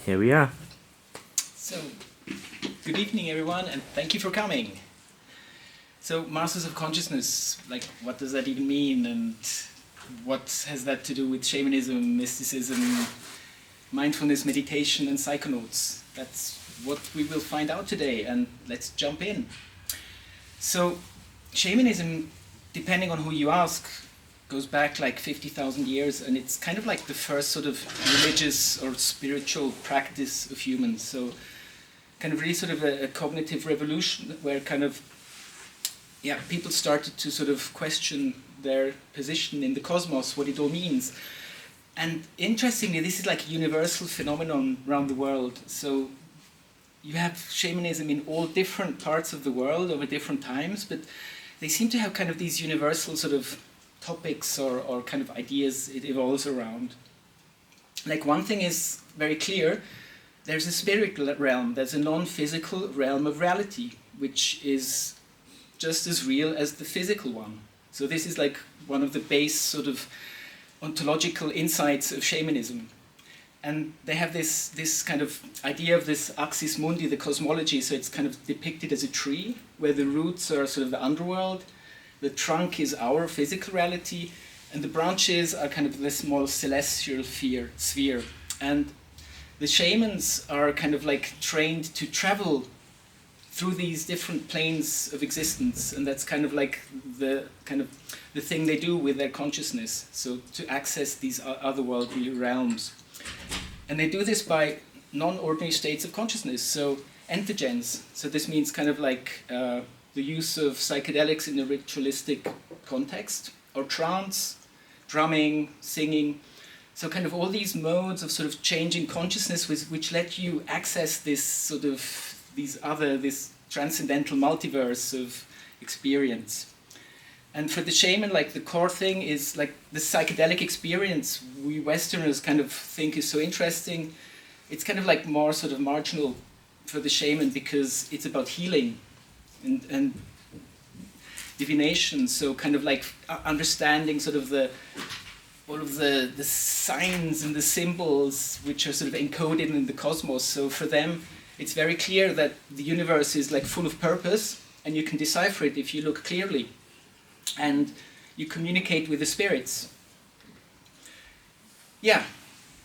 Here we are. So, good evening everyone, and thank you for coming. So, Masters of Consciousness, like what does that even mean, and what has that to do with shamanism, mysticism, mindfulness, meditation, and psychonauts? That's what we will find out today, and let's jump in. So, shamanism, depending on who you ask, goes back like 50,000 years, and it's kind of like the first sort of religious or spiritual practice of humans. So kind of really sort of a cognitive revolution where kind of, yeah, people started to sort of question their position in the cosmos, what it all means. And interestingly, this is like a universal phenomenon around the world. So you have shamanism in all different parts of the world over different times, but they seem to have kind of these universal sort of topics or kind of ideas it evolves around. Like one thing is very clear, there's a spiritual realm, there's a non-physical realm of reality, which is just as real as the physical one. So this is like one of the base sort of ontological insights of shamanism. And they have this kind of idea of this axis mundi, the cosmology, so it's kind of depicted as a tree, where the roots are sort of the underworld, the trunk is our physical reality, and the branches are kind of the small celestial sphere. And the shamans are kind of like trained to travel through these different planes of existence, and that's kind of like the thing they do with their consciousness, so to access these otherworldly realms. And they do this by non-ordinary states of consciousness, so entheogens. So this means kind of like the use of psychedelics in a ritualistic context, or trance, drumming, singing. So kind of all these modes of sort of changing consciousness which let you access this sort of, this transcendental multiverse of experience. And for the shaman, like the core thing is like the psychedelic experience we Westerners kind of think is so interesting. It's kind of like more sort of marginal for the shaman because it's about healing and divination, so kind of like understanding sort of all of the signs and the symbols which are sort of encoded in the cosmos. So for them, it's very clear that the universe is like full of purpose, and you can decipher it if you look clearly, and you communicate with the spirits. Yeah,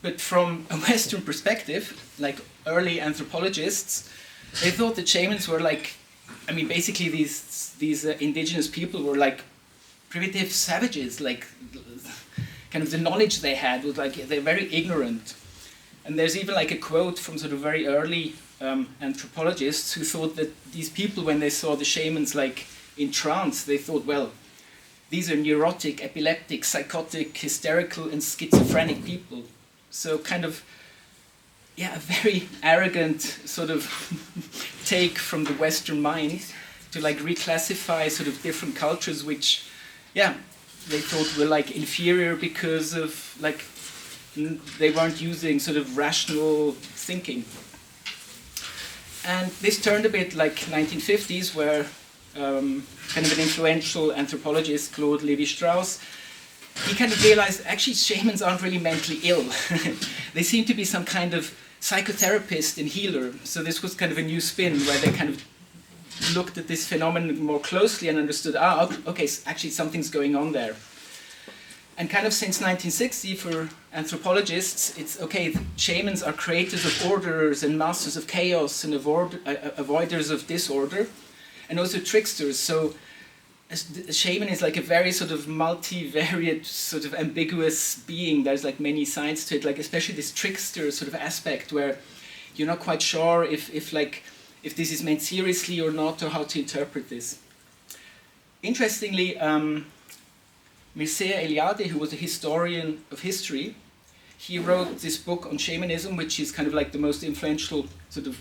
but from a Western perspective, like early anthropologists, they thought that shamans were like, I mean, basically these indigenous people were like primitive savages, like kind of the knowledge they had was like, they're very ignorant. And there's even like a quote from sort of very early anthropologists who thought that these people, when they saw the shamans like in trance, they thought, well, these are neurotic, epileptic, psychotic, hysterical, and schizophrenic people. So kind of, yeah, a very arrogant sort of take from the Western mind to like reclassify sort of different cultures which, yeah, they thought were like inferior because of like they weren't using sort of rational thinking. And this turned a bit like 1950s, where kind of an influential anthropologist, Claude Lévi-Strauss, he kind of realized actually shamans aren't really mentally ill. They seem to be some kind of psychotherapist and healer. So this was kind of a new spin where they kind of looked at this phenomenon more closely and understood, okay, actually something's going on there. And kind of since 1960, for anthropologists, it's okay, shamans are creators of orders and masters of chaos and avoiders of disorder, and also tricksters. So a shaman is like a very sort of multivariate, sort of ambiguous being. There's like many sides to it, like especially this trickster sort of aspect where you're not quite sure if this is meant seriously or not, or how to interpret this. Interestingly, Mircea Eliade, who was a historian of history, he wrote this book on shamanism, which is kind of like the most influential sort of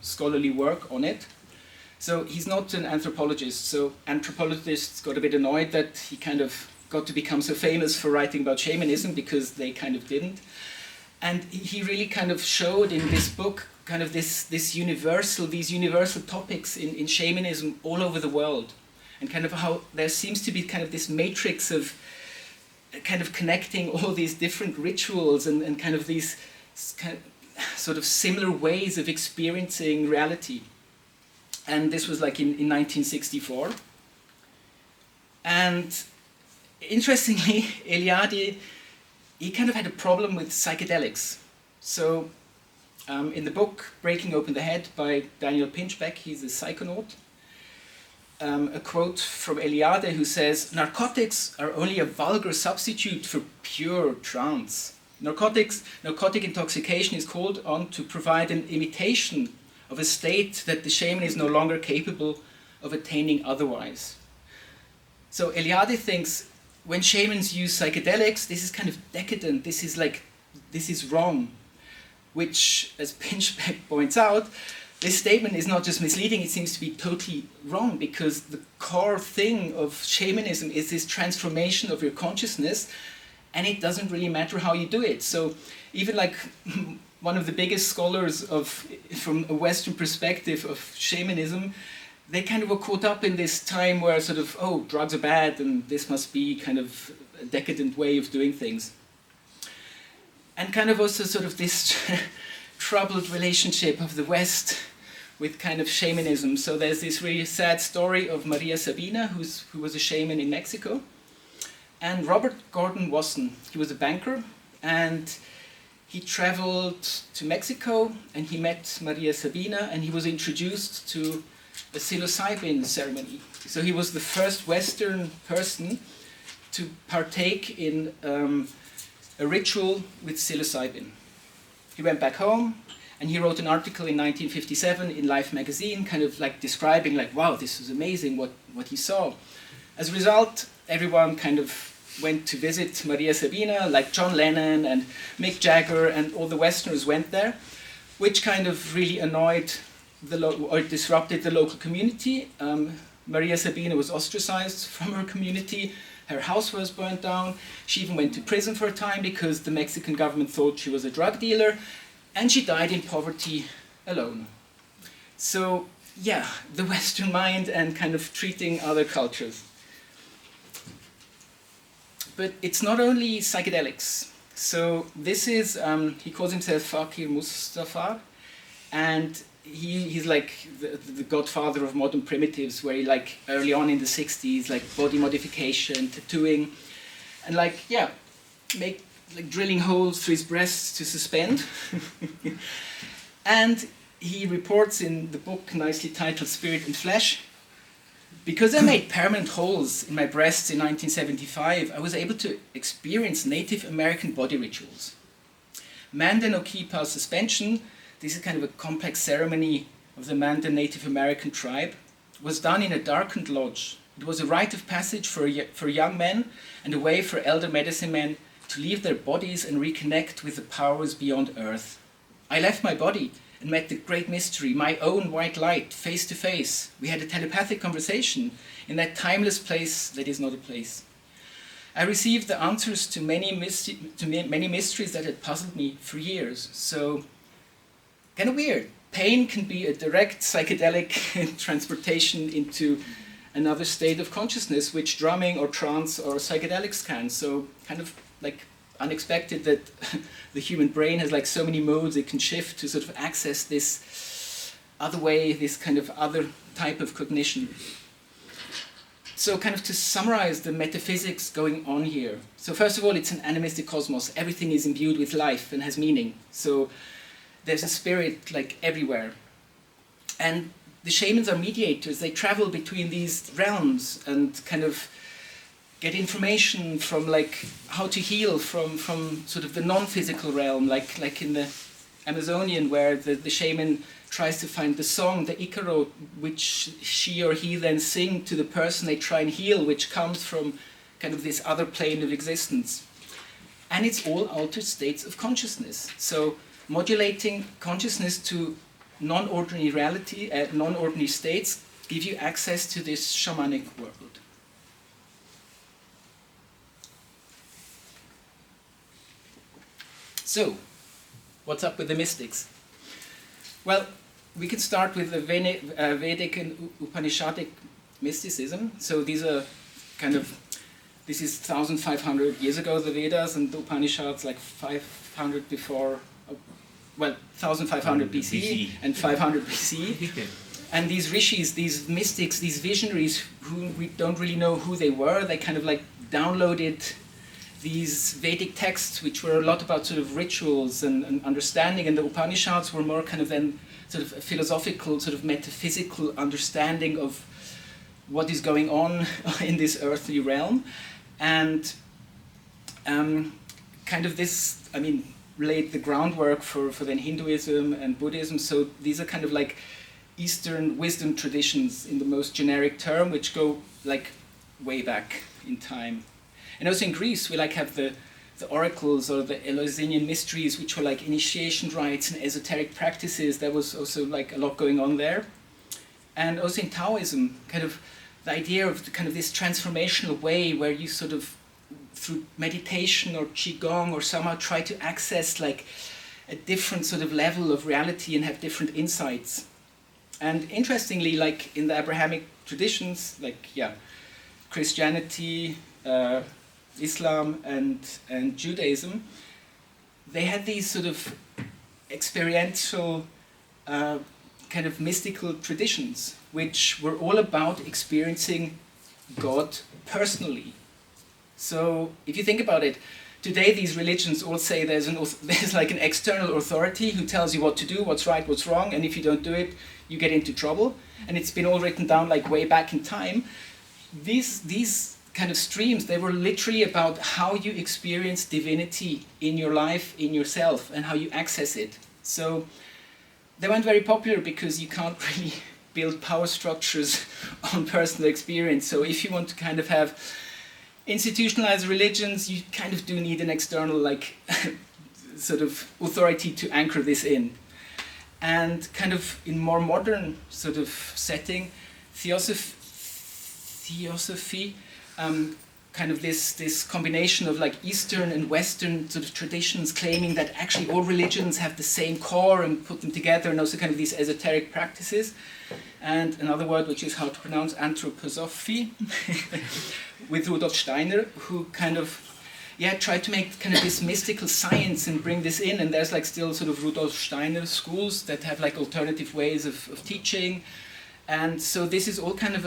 scholarly work on it. So he's not an anthropologist, so anthropologists got a bit annoyed that he kind of got to become so famous for writing about shamanism, because they kind of didn't. And he really kind of showed in this book kind of these universal topics in shamanism all over the world, and kind of how there seems to be kind of this matrix of kind of connecting all these different rituals and kind of these kind of sort of similar ways of experiencing reality. And this was like in 1964. And interestingly, Eliade, he kind of had a problem with psychedelics. So in the book Breaking Open the Head by Daniel Pinchbeck, he's a psychonaut, a quote from Eliade who says, "Narcotics are only a vulgar substitute for pure trance. Narcotic intoxication is called on to provide an imitation of a state that the shaman is no longer capable of attaining otherwise." So Eliade thinks when shamans use psychedelics, this is kind of decadent, this is wrong. Which, as Pinchbeck points out, this statement is not just misleading, it seems to be totally wrong, because the core thing of shamanism is this transformation of your consciousness, and it doesn't really matter how you do it. So even like one of the biggest scholars from a Western perspective of shamanism, they kind of were caught up in this time where sort of, oh, drugs are bad and this must be kind of a decadent way of doing things. And kind of also sort of this troubled relationship of the West with kind of shamanism. So there's this really sad story of Maria Sabina, who was a shaman in Mexico, and Robert Gordon Wasson. He was a banker, and he traveled to Mexico, and he met Maria Sabina, and he was introduced to a psilocybin ceremony. So he was the first Western person to partake in a ritual with psilocybin. He went back home and he wrote an article in 1957 in Life magazine, kind of like describing like, wow, this was amazing what he saw. As a result, everyone kind of went to visit Maria Sabina, like John Lennon and Mick Jagger, and all the Westerners went there, which kind of really annoyed or disrupted the local community. Maria Sabina was ostracized from her community. Her house was burnt down. She even went to prison for a time because the Mexican government thought she was a drug dealer, and she died in poverty alone. So yeah, the Western mind and kind of treating other cultures. But it's not only psychedelics. So this is, he calls himself Fakir Mustafa, and he's like the godfather of modern primitives, where he like early on in the 60s, like body modification, tattooing, and like, yeah, make like drilling holes through his breasts to suspend. And he reports in the book nicely titled Spirit and Flesh, because I made permanent holes in my breasts in 1975, I was able to experience Native American body rituals. Mandan Okipa suspension, this is kind of a complex ceremony of the Mandan Native American tribe, was done in a darkened lodge. It was a rite of passage for young men and a way for elder medicine men to leave their bodies and reconnect with the powers beyond earth. I left my body and met the great mystery, my own white light, face to face. We had a telepathic conversation in that timeless place that is not a place. I received the answers to many mysteries that had puzzled me for years. So, kind of weird. Pain can be a direct psychedelic transportation into another state of consciousness, which drumming or trance or psychedelics can. So kind of like unexpected that the human brain has like so many modes it can shift to sort of access this other way, this kind of other type of cognition. So kind of to summarize the metaphysics going on here. So first of all, it's an animistic cosmos. Everything is imbued with life and has meaning. So there's a spirit like everywhere. And the shamans are mediators. They travel between these realms and kind of get information from like how to heal from sort of the non-physical realm, like in the Amazonian, where the shaman tries to find the song, the Icaro, which she or he then sing to the person they try and heal, which comes from kind of this other plane of existence. And it's all altered states of consciousness. So modulating consciousness to non-ordinary reality, non-ordinary states, give you access to this shamanic world. So, what's up with the mystics? Well, we could start with the Vedic and Upanishadic mysticism. So these are kind of, this is 1,500 years ago, the Vedas, and the Upanishads like 500 before, well, 1500 BC and 500 BC. And these rishis, these mystics, these visionaries, who we don't really know who they were, they kind of like downloaded these Vedic texts, which were a lot about sort of rituals and understanding, and the Upanishads were more kind of then sort of a philosophical, sort of metaphysical understanding of what is going on in this earthly realm. And kind of this, I mean, laid the groundwork for then Hinduism and Buddhism. So these are kind of like Eastern wisdom traditions in the most generic term, which go like way back in time. And also in Greece, we like have the oracles or the Eleusinian mysteries, which were like initiation rites and esoteric practices. There was also like a lot going on there. And also in Taoism, kind of the idea of the, kind of this transformational way where you sort of, through meditation or qigong or somehow try to access like a different sort of level of reality and have different insights. And interestingly, like in the Abrahamic traditions, like Christianity, Islam and Judaism, they had these sort of experiential kind of mystical traditions, which were all about experiencing God personally. So if you think about it, today these religions all say there's like an external authority who tells you what to do, what's right, what's wrong, and if you don't do it, you get into trouble. And it's been all written down like way back in time. These kind of streams, they were literally about how you experience divinity in your life, in yourself, and how you access it. So they weren't very popular because you can't really build power structures on personal experience. So if you want to kind of have institutionalized religions, you kind of do need an external like sort of authority to anchor this in. And kind of in more modern sort of setting, theosophy, kind of this combination of like Eastern and Western sort of traditions claiming that actually all religions have the same core and put them together, and also kind of these esoteric practices. And another word which is hard to pronounce, anthroposophy, with Rudolf Steiner, who kind of tried to make kind of this mystical science and bring this in. And there's like still sort of Rudolf Steiner schools that have like alternative ways of teaching. And so this is all kind of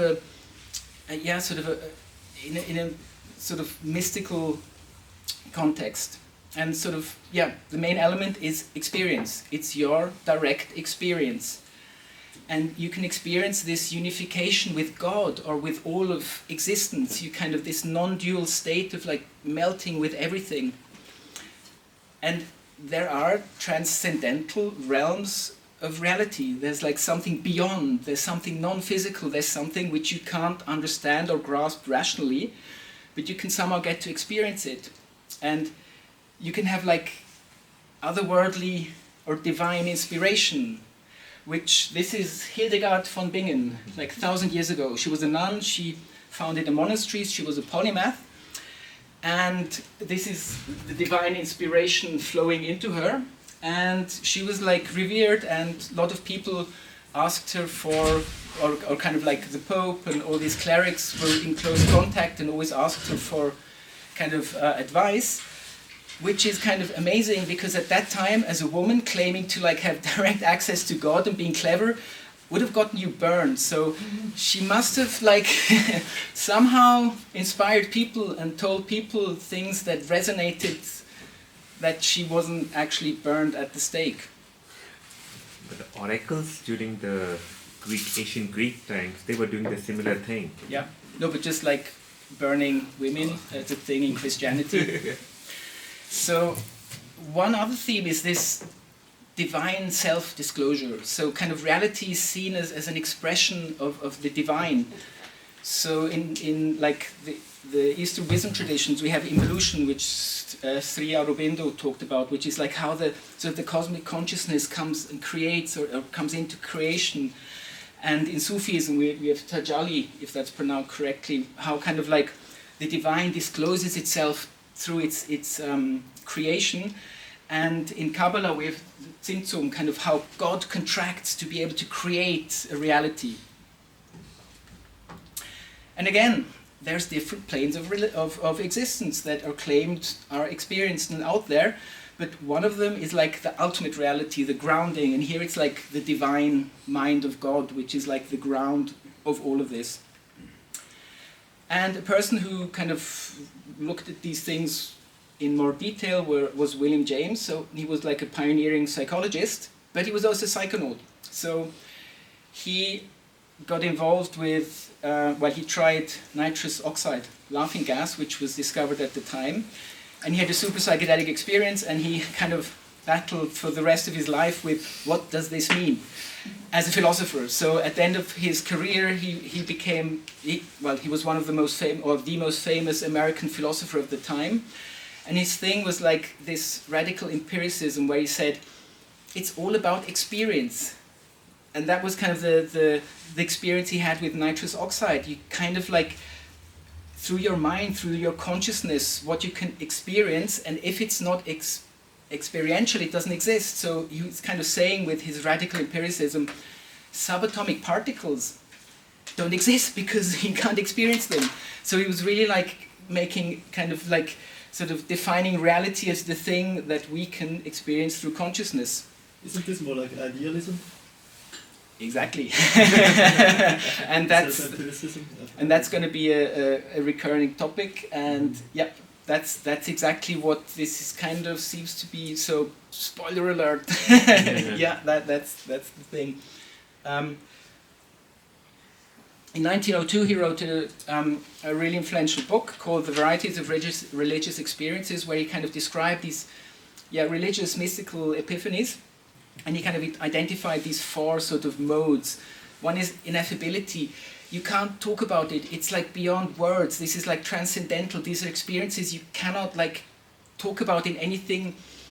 in a sort of mystical context. And sort of, the main element is experience. It's your direct experience. And you can experience this unification with God or with all of existence. You kind of this non-dual state of like melting with everything. And there are transcendental realms of reality. There's like something beyond. There's something non-physical. There's something which you can't understand or grasp rationally, but you can somehow get to experience it. And you can have like otherworldly or divine inspiration, which this is Hildegard von Bingen, like 1,000 years ago. She was a nun, she founded a monastery, she was a polymath, and this is the divine inspiration flowing into her. And she was like revered, and a lot of people asked her for, or kind of like the Pope and all these clerics were in close contact and always asked her for kind of advice, which is kind of amazing because at that time, as a woman claiming to like have direct access to God and being clever would have gotten you burned. So she must have like somehow inspired people and told people things that resonated, that she wasn't actually burned at the stake. But the oracles during the ancient Greek times, they were doing the similar thing. Yeah, no, but just like burning women, that's a thing in Christianity. So one other theme is this divine self-disclosure. So kind of reality is seen as an expression of the divine. So in like the Eastern wisdom traditions, we have involution, which Sri Aurobindo talked about, which is like how the cosmic consciousness comes and creates or comes into creation. And in Sufism, we have Tajalli, if that's pronounced correctly, how kind of like the divine discloses itself through its creation. And in Kabbalah, we have Tzimtzum, kind of how God contracts to be able to create a reality. And again, there's different planes of existence that are claimed, are experienced and out there, but one of them is like the ultimate reality, the grounding, and here it's like the divine mind of God, which is like the ground of all of this. And a person who kind of looked at these things in more detail was William James. So he was like a pioneering psychologist, but he was also a psychonaut. So he got involved with, he tried nitrous oxide, laughing gas, which was discovered at the time. And he had a super psychedelic experience, and he kind of battled for the rest of his life with what does this mean as a philosopher. So at the end of his career, he was one of the most famous American philosopher of the time. And his thing was like this radical empiricism where he said, it's all about experience. And that was kind of the experience he had with nitrous oxide. You kind of like, through your mind, through your consciousness, what you can experience, and if it's not experiential, it doesn't exist. So he was kind of saying with his radical empiricism, subatomic particles don't exist because you can't experience them. So he was really like making kind of like sort of defining reality as the thing that we can experience through consciousness. Isn't this more like idealism? Exactly. and that's going to be a recurring topic, and yep, that's exactly what this is kind of seems to be. So spoiler alert. Yeah, that's the thing. In 1902 he wrote a really influential book called The Varieties of Religious Experiences, where he kind of described these religious mystical epiphanies. And he kind of identified these four sort of modes. One is ineffability. You can't talk about it. It's like beyond words. This is like transcendental. These are experiences you cannot like talk about in anything